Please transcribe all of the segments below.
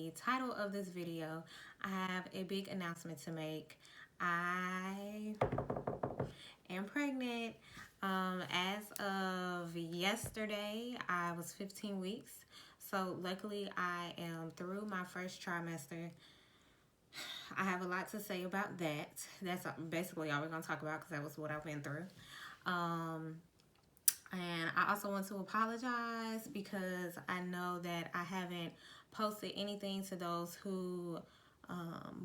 the title of this video, I have a big announcement to make. I am pregnant. As of yesterday, I was 15 weeks. So luckily I am through my first trimester. I have a lot to say about that. That's basically all we're going to talk about because that was what I've been through. And I also want to apologize because I know that I haven't posted anything to those who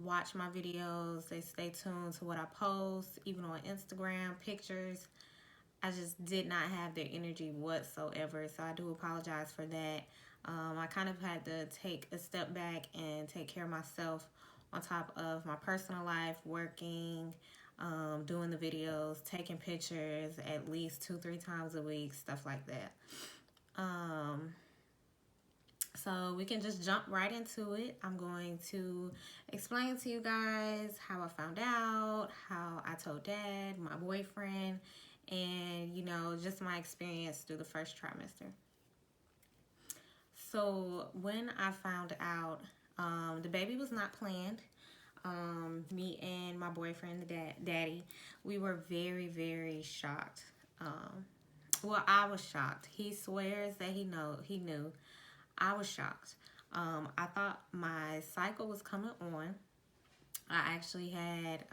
watch my videos. They stay tuned to what I post, even on Instagram, pictures. I just did not have their energy whatsoever, so I do apologize for that. I kind of had to take a step back and take care of myself on top of my personal life, working, doing the videos, taking pictures at least 2-3 times a week, stuff like that. So we can just jump right into it. I'm going to explain to you guys how I found out, how I told Dad, my boyfriend, and just my experience through the first trimester. So when I found out, the baby was not planned. Me and my boyfriend, Daddy, we were very, very shocked. Well, I was shocked. He swears that he knew. I was shocked. I thought my cycle was coming on. I actually had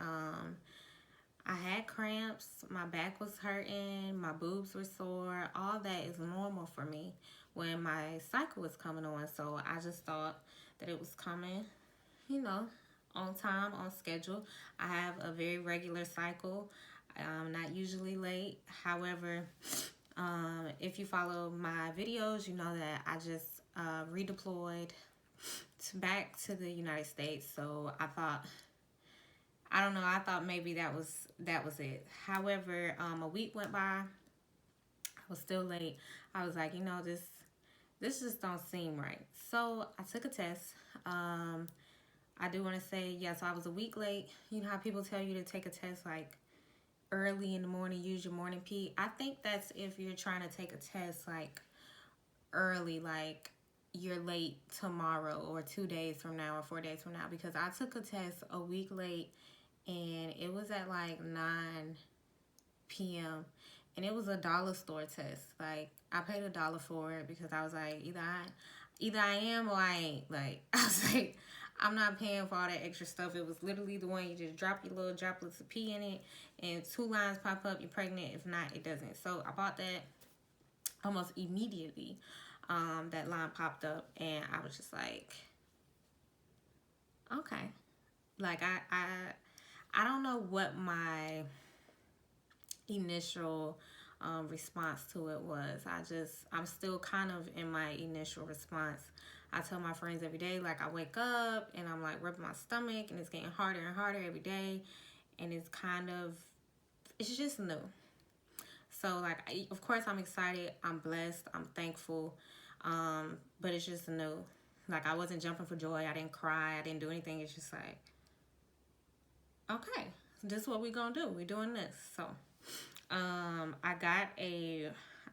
I had cramps, my back was hurting, my boobs were sore. All that is normal for me when my cycle was coming on. So I just thought that it was coming, on time, on schedule. I have a very regular cycle. I'm not usually late. However, if you follow my videos, you know that I just redeployed back to the United States. So I thought maybe that was it. However, a week went by. I was still late. I was like, this just don't seem right. So I took a test. I do want to say, yes, I was a week late. You know how people tell you to take a test like early in the morning, use your morning pee? I think that's if you're trying to take a test like early, like you're late tomorrow or 2 days from now or 4 days from now, because I took a test a week late and it was at like 9 p.m. and it was a dollar store test. Like I paid $1 for it because I was like, either I am or I ain't. Like I was like, I'm not paying for all that extra stuff. It was literally the one you just drop your little droplets of pee in it and 2 lines pop up, you're pregnant. If not, it doesn't. So I bought that almost immediately. That line popped up and I was just like, okay. Like I don't know what my initial response to it was. I'm still kind of in my initial response. I tell my friends every day, like I wake up and I'm like rubbing my stomach and it's getting harder and harder every day. And it's just new. So like, of course I'm excited, I'm blessed, I'm thankful. But it's just new. Like I wasn't jumping for joy. I didn't cry. I didn't do anything. It's just like, okay, this is what we're gonna do. We're doing this. So I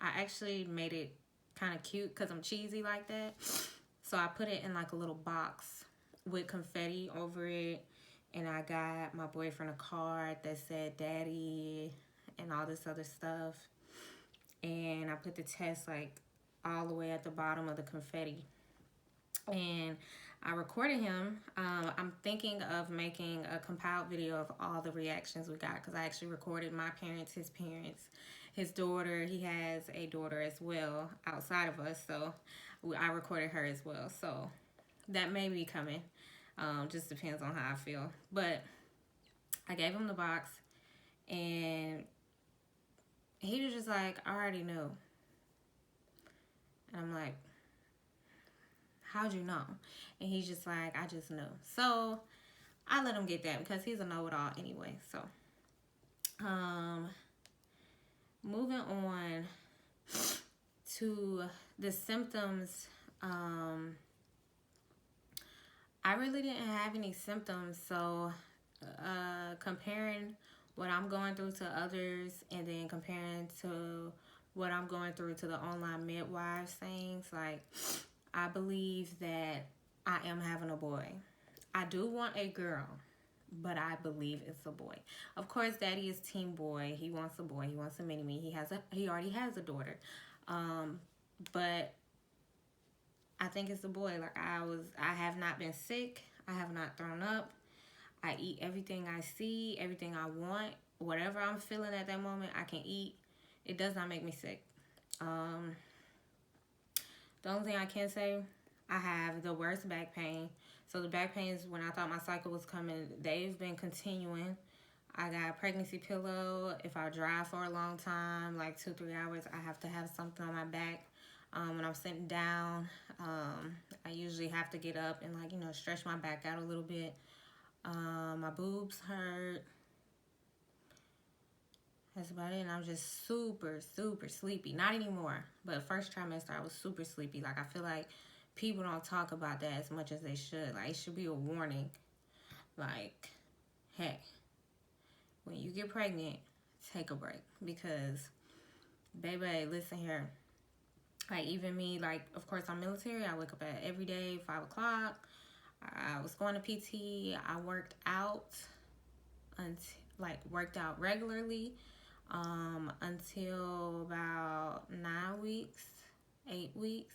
actually made it kind of cute because I'm cheesy like that. So I put it in like a little box with confetti over it. And I got my boyfriend a card that said Daddy and all this other stuff. And I put the test like all the way at the bottom of the confetti. And I recorded him. I'm thinking of making a compiled video of all the reactions we got because I actually recorded my parents, his parents, his daughter. He has a daughter as well outside of us, so I recorded her as well. So that may be coming. Just depends on how I feel. But I gave him the box and he was just like, I already know. And I'm like, how'd you know? And he's just like, I just know. So I let him get that because he's a know-it-all anyway. So moving on to the symptoms. I really didn't have any symptoms. So comparing what I'm going through to others and then comparing to what I'm going through to the online midwives things, like I believe that I am having a boy. I do want a girl, but I believe it's a boy. Of course, Daddy is team boy. He wants a boy. He wants a mini me. He already has a daughter, but I think it's a boy. Like I have not been sick. I have not thrown up. I eat everything I see, everything I want, whatever I'm feeling at that moment. I can eat. It does not make me sick. The only thing I can say, I have the worst back pain. So the back pains when I thought my cycle was coming, they've been continuing. I got a pregnancy pillow. If I drive for a long time, like 2-3 hours, I have to have something on my back. When I'm sitting down, I usually have to get up and stretch my back out a little bit. My boobs hurt. That's about it. And I'm just super, super sleepy. Not anymore. But first trimester, I was super sleepy. Like, I feel like people don't talk about that as much as they should. Like, it should be a warning. Like, hey, when you get pregnant, take a break. Because, baby, listen here. Like, even me, like, of course, I'm military. I wake up at every day, 5 o'clock. I was going to PT. I worked out regularly until about 9 weeks, 8 weeks.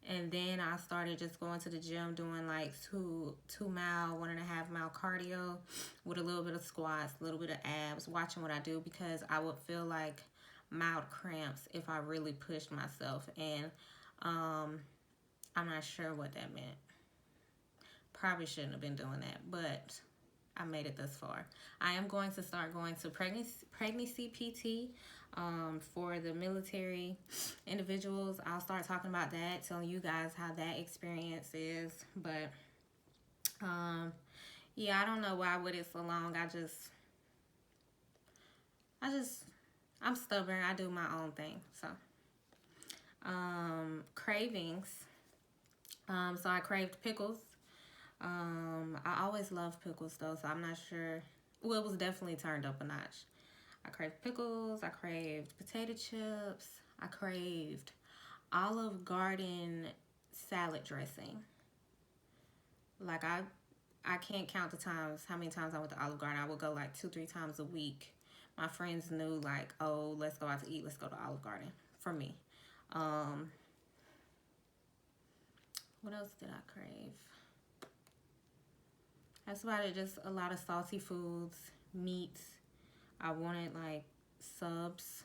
And then I started just going to the gym doing like 2-mile, 1.5-mile cardio with a little bit of squats, a little bit of abs, watching what I do because I would feel like mild cramps if I really pushed myself. And I'm not sure what that meant. Probably shouldn't have been doing that, but I made it this far. I am going to start going to pregnancy PT for the military individuals. I'll start talking about that, telling you guys how that experience is. But yeah, I don't know why I waited so long. I'm stubborn. I do my own thing. So cravings. So I craved pickles. I always loved pickles though, so I'm not sure. Well, it was definitely turned up a notch. I craved pickles. I craved potato chips. I craved Olive Garden salad dressing. Like I can't count how many times I went to Olive Garden. I would go like 2-3 times a week. My friends knew like, oh, let's go out to eat. Let's go to Olive Garden for me. What else did I crave? That's about it. Just a lot of salty foods, meats. I wanted like subs,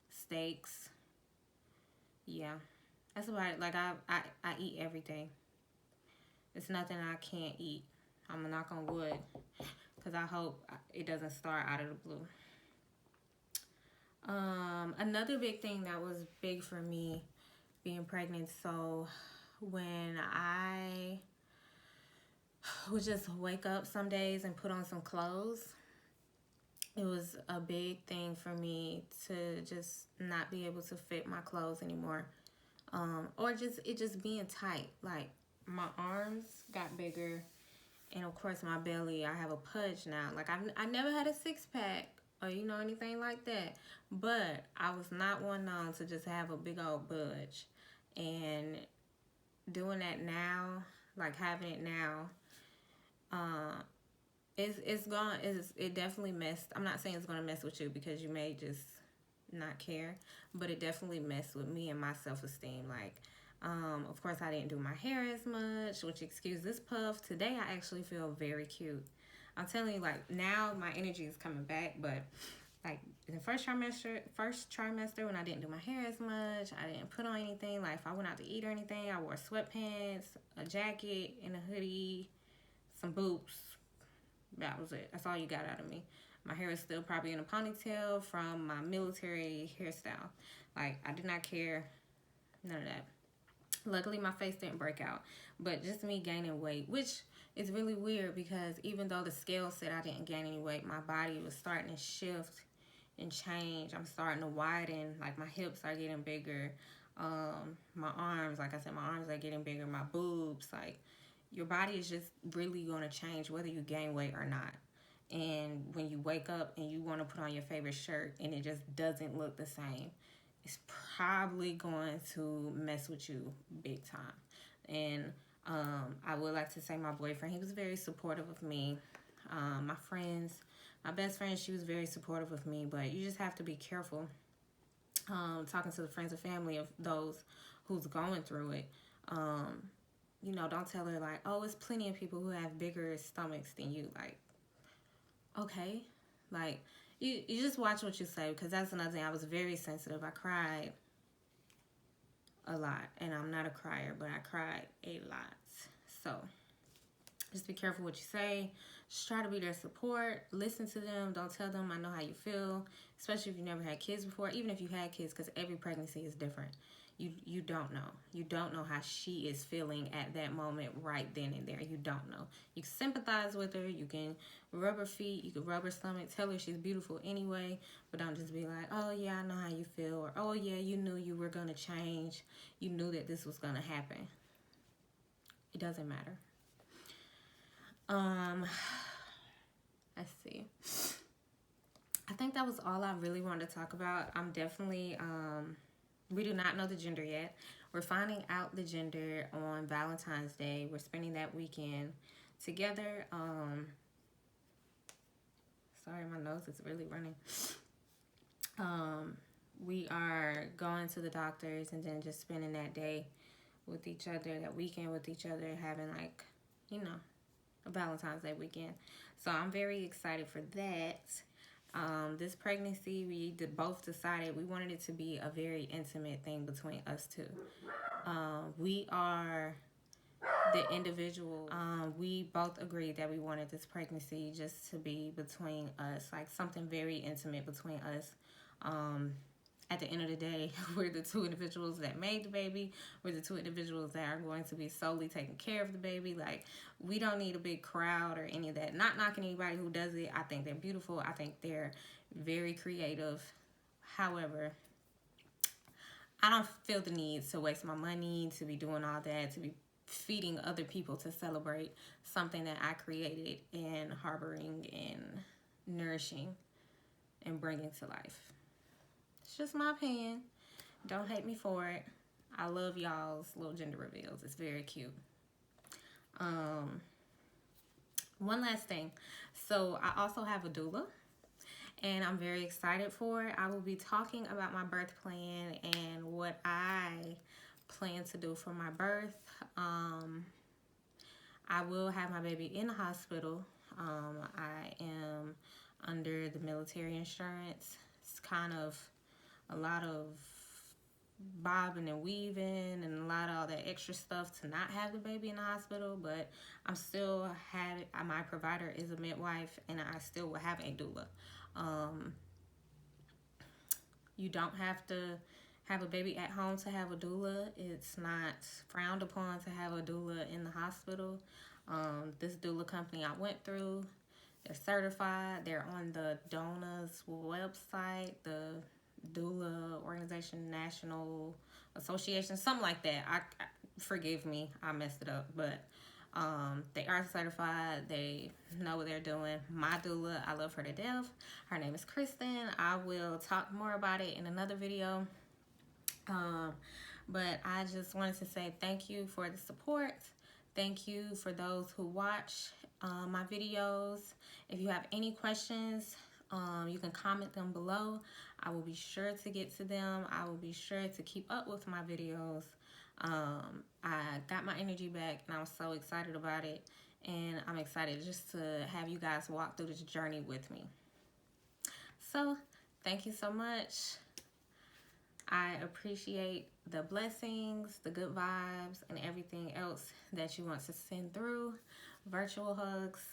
steaks. Yeah, that's about it. Like I eat everything. It's nothing I can't eat. I'm gonna knock on wood because I hope it doesn't start out of the blue. Another big thing that was big for me being pregnant. So when I would just wake up some days and put on some clothes, it was a big thing for me to just not be able to fit my clothes anymore, or it just being tight. Like my arms got bigger, and of course my belly. I have a pudge now. Like I never had a 6-pack or anything like that, but I was not one known to just have a big old budge, and doing that now, like having it now. It definitely messed. I'm not saying it's gonna mess with you because you may just not care, but it definitely messed with me and my self-esteem. Like, of course I didn't do my hair as much, which excuse this puff. Today I actually feel very cute. I'm telling you, like now my energy is coming back, but like in the first trimester when I didn't do my hair as much, I didn't put on anything. Like if I went out to eat or anything, I wore sweatpants, a jacket, and a hoodie, some boots. That was it. That's all you got out of me. My hair is still probably in a ponytail from my military hairstyle. Like, I did not care. None of that. Luckily, my face didn't break out. But just me gaining weight, which is really weird because even though the scale said I didn't gain any weight, my body was starting to shift and change. I'm starting to widen. Like, my hips are getting bigger. My arms, like I said, my arms are getting bigger. My boobs, like, your body is just really going to change whether you gain weight or not. And when you wake up and you want to put on your favorite shirt and it just doesn't look the same, it's probably going to mess with you big time. And I would like to say my boyfriend, he was very supportive of me. My friends, my best friend, she was very supportive of me, but you just have to be careful talking to the friends and family of those who's going through it. You know, don't tell her like, oh, it's plenty of people who have bigger stomachs than you. Like, okay, like you just watch what you say, because that's another thing. I was very sensitive. I cried a lot, and I'm not a crier, but I cried a lot. So just be careful what you say. Just try to be their support. Listen to them. Don't tell them I know how you feel, especially if you never had kids before. Even if you had kids, because every pregnancy is different. You don't know. You don't know how she is feeling at that moment right then and there. You don't know. You can sympathize with her. You can rub her feet. You can rub her stomach. Tell her she's beautiful anyway. But don't just be like, oh, yeah, I know how you feel. Or, oh, yeah, you knew you were going to change. You knew that this was going to happen. It doesn't matter. Let's see. I think that was all I really wanted to talk about. I'm definitely, we do not know the gender yet. We're finding out the gender on Valentine's Day. We're spending that weekend together. Sorry, my nose is really running. We are going to the doctors and then just spending that day with each other, that weekend with each other, having like, you know, a Valentine's Day weekend. So I'm very excited for that. This pregnancy, we both decided we wanted it to be a very intimate thing between us two. We are the individual. We both agreed that we wanted this pregnancy just to be between us, like something very intimate between us. At the end of the day, we're the two individuals that made the baby. We're the two individuals that are going to be solely taking care of the baby. Like, we don't need a big crowd or any of that. Not knocking anybody who does it. I think they're beautiful. I think they're very creative. However, I don't feel the need to waste my money, to be doing all that, to be feeding other people to celebrate something that I created and harboring and nourishing and bringing to life. It's just my opinion. Don't hate me for it. I love y'all's little gender reveals. It's very cute. One last thing. So I also have a doula, and I'm very excited for it. I will be talking about my birth plan and what I plan to do for my birth. I will have my baby in the hospital. I am under the military insurance. It's kind of a lot of bobbing and weaving and a lot of all that extra stuff to not have the baby in the hospital, but I'm still my provider is a midwife, and I still will have a doula. You don't have to have a baby at home to have a doula. It's not frowned upon to have a doula in the hospital. This doula company I went through, they're certified. They're on the DONA's website, the Doula Organization National Association, something like that. Forgive me, I messed it up, but they are certified. They know what they're doing. My doula, I love her to death. Her name is Kristen. I will talk more about it in another video. But I just wanted to say thank you for the support. Thank you for those who watch my videos. If you have any questions, you can comment them below. I will be sure to get to them. I will be sure to keep up with my videos. I got my energy back, and I'm so excited about it. And I'm excited just to have you guys walk through this journey with me. So, thank you so much. I appreciate the blessings, the good vibes, and everything else that you want to send through. Virtual hugs.